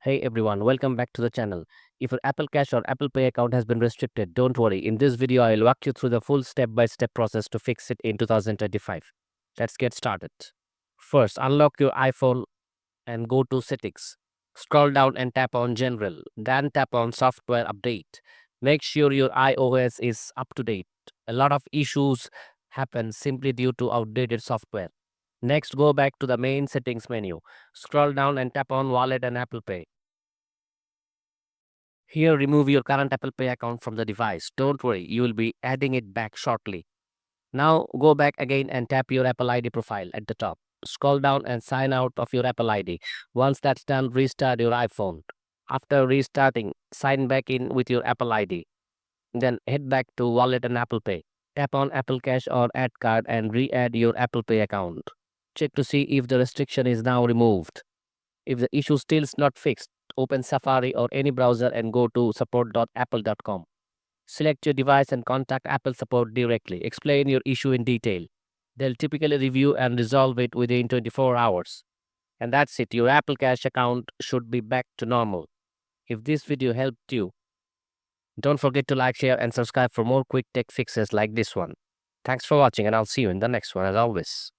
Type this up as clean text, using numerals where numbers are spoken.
Hey everyone, welcome back to the channel. If your Apple Cash or Apple Pay account has been restricted, don't worry. In this video, I'll walk you through the full step-by-step process to fix it in 2025. Let's get started. First, unlock your iPhone and go to Settings. Scroll down and tap on General. Then tap on Software Update. Make sure your iOS is up to date. A lot of issues happen simply due to outdated software. Next, go back to the main settings menu. Scroll down and tap on Wallet and Apple Pay. Here, remove your current Apple Pay account from the device. Don't worry, you will be adding it back shortly. Now, go back again and tap your Apple ID profile at the top. Scroll down and sign out of your Apple ID. Once that's done, restart your iPhone. After restarting, sign back in with your Apple ID. Then head back to Wallet and Apple Pay. Tap on Apple Cash or Add Card and re-add your Apple Pay account. Check to see if the restriction is now removed. If the issue still is not fixed, open Safari or any browser and go to support.apple.com. Select your device and contact Apple support directly. Explain your issue in detail. They'll typically review and resolve it within 24 hours. And that's it. Your Apple Cash account should be back to normal. If this video helped you, don't forget to like, share, and subscribe for more quick tech fixes like this one. Thanks for watching, and I'll see you in the next one as always.